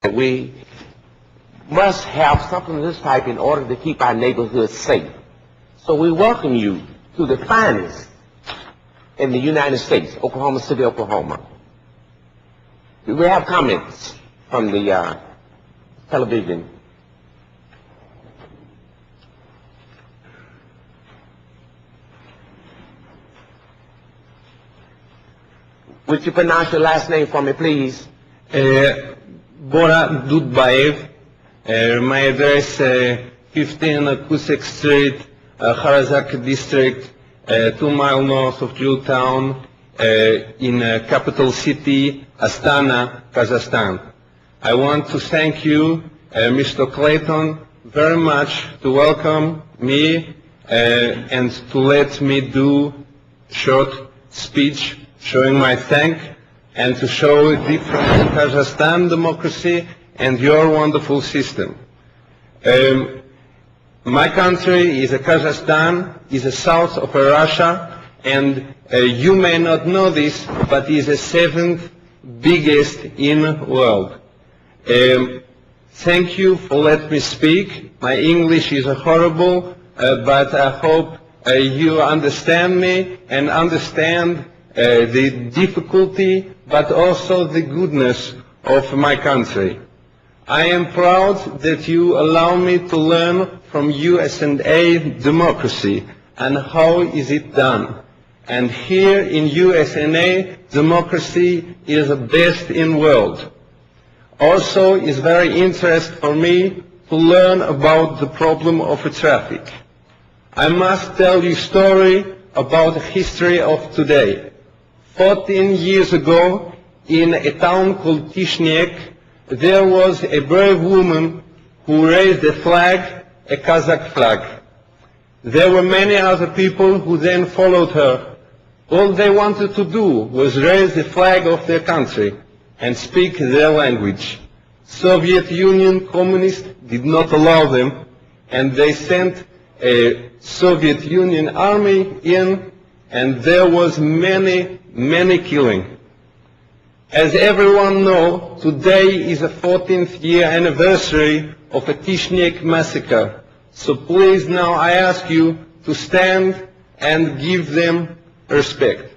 We must have something of this type in order to keep our neighborhoods safe. So we welcome you to the finest in the United States, Oklahoma City, Oklahoma. We have comments from the television. Would you pronounce your last name for me, please? Borat Dudbaev. My address 15 Kusek Street, Harazak District, 2 miles north of Jewtown, in capital city Astana, Kazakhstan. I want to thank you, Mr. Clayton, very much to welcome me and to let me do short speech showing my thanks and to show a difference in Kazakhstan democracy and your wonderful system. My country is Kazakhstan, is the south of Russia, and you may not know this, but is the 7th biggest in the world. Thank you for letting me speak. My English is horrible, but I hope you understand me and understand the difficulty, but also the goodness of my country. I am proud that you allow me to learn from USA democracy and how is it done. And here in USA, democracy is the best in the world. Also, it's very interesting for me to learn about the problem of traffic. I must tell you a story about the history of today. 14 years ago, in a town called Tishnek, there was a brave woman who raised a flag, a Kazakh flag. There were many other people who then followed her. All they wanted to do was raise the flag of their country and speak their language. Soviet Union communists did not allow them, and they sent a Soviet Union army in, and there was many killing. As everyone knows, today is the 14th year anniversary of a Tishnek massacre. So please now I ask you to stand and give them respect.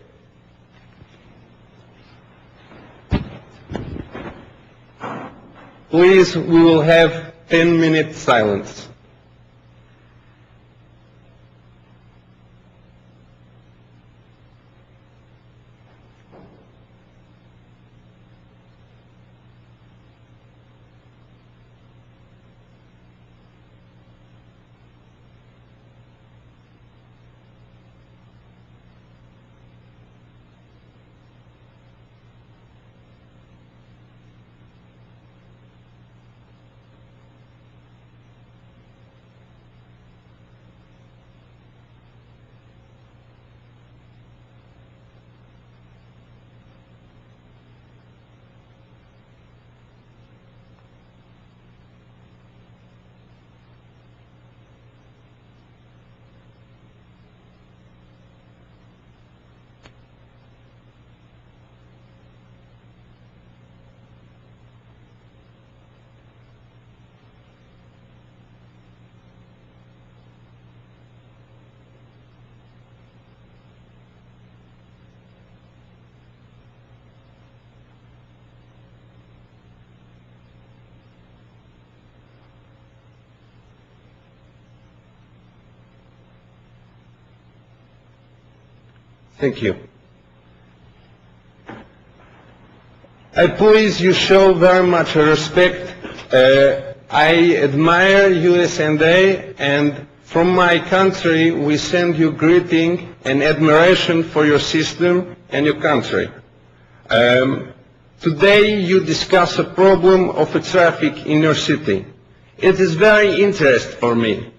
Please, we will have 10-minute silence. Thank you. I please you show very much respect. I admire USA, and from my country we send you greeting and admiration for your system and your country. Today you discuss a problem of traffic in your city. It is very interesting for me.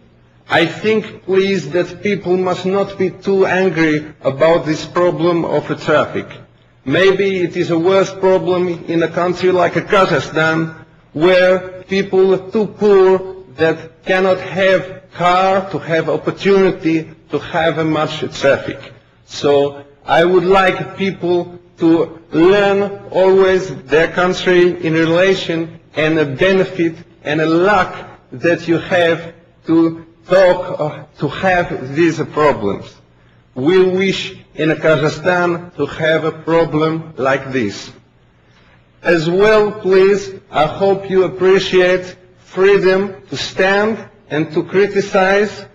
I think, please, that people must not be too angry about this problem of traffic. Maybe it is a worse problem in a country like Kazakhstan, where people are too poor that cannot have car to have opportunity to have much traffic. So I would like people to learn always their country in relation and a benefit and a luck that you have to talk or to have these problems. We wish in Kazakhstan to have a problem like this. As well, please, I hope you appreciate freedom to stand and to criticize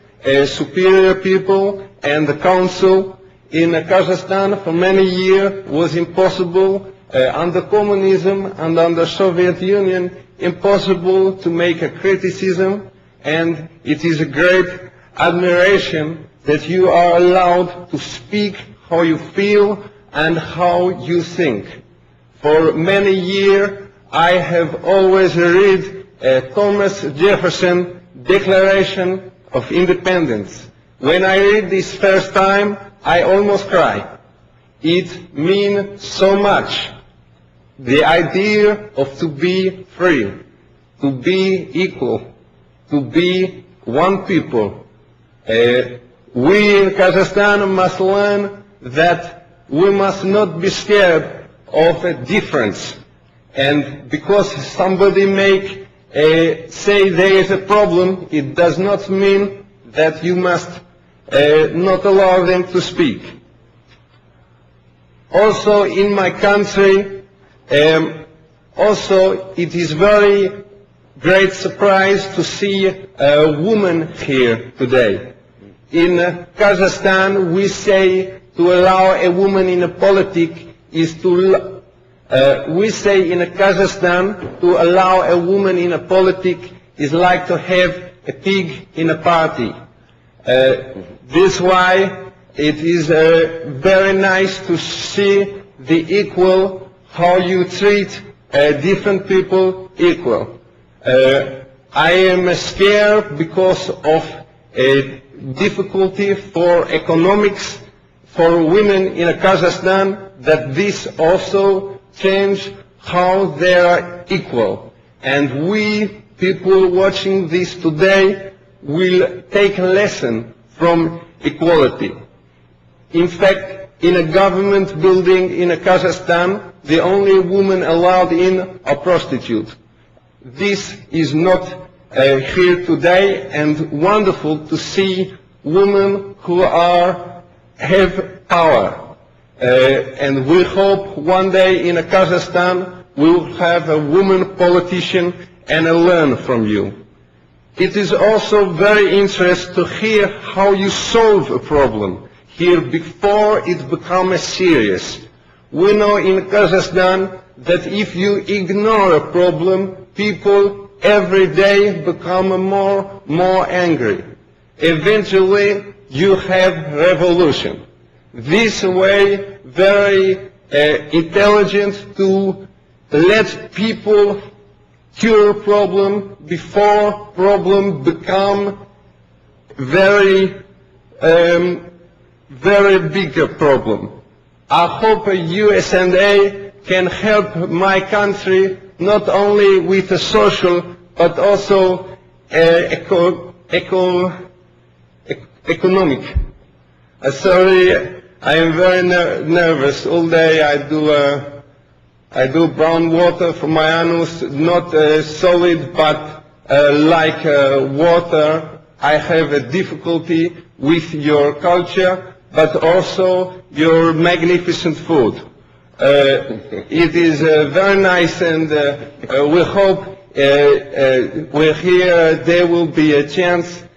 superior people and the council. In Kazakhstan for many years was impossible under communism and under Soviet Union, impossible to make a criticism, and it is a great admiration that you are allowed to speak how you feel and how you think. For many years I have always read Thomas Jefferson Declaration of Independence. When I read this first time, I almost cry. It means so much. The idea of to be free, to be equal, to be one people. We in Kazakhstan must learn that we must not be scared of a difference. And because somebody say there is a problem, it does not mean that you must not allow them to speak. Also in my country, also it is very great surprise to see a woman here today. In Kazakhstan we say to allow a woman in a politics is to we say in Kazakhstan to allow a woman in a politics is like to have a pig in a party. This is why it is very nice to see the equal, how you treat different people equal. I am scared because of a difficulty for economics for women in Kazakhstan, that this also change how they are equal. And we, people watching this today, will take a lesson from equality. In fact, in a government building in Kazakhstan, the only woman allowed in are prostitutes. This is not here today, and wonderful to see women who have power. And we hope one day in Kazakhstan we will have a woman politician and learn from you. It is also very interesting to hear how you solve a problem here before it becomes serious. We know in Kazakhstan that if you ignore a problem, people every day become more angry. Eventually you have revolution. This way very intelligent to let people cure problem before problem become very big problem. I hope USA can help my country not only with the social but also economic. Sorry, I am very nervous. All day I do brown water for my anus, not solid but like water. I have a difficulty with your culture, but also your magnificent food. It is very nice, and we hope we're here. There will be a chance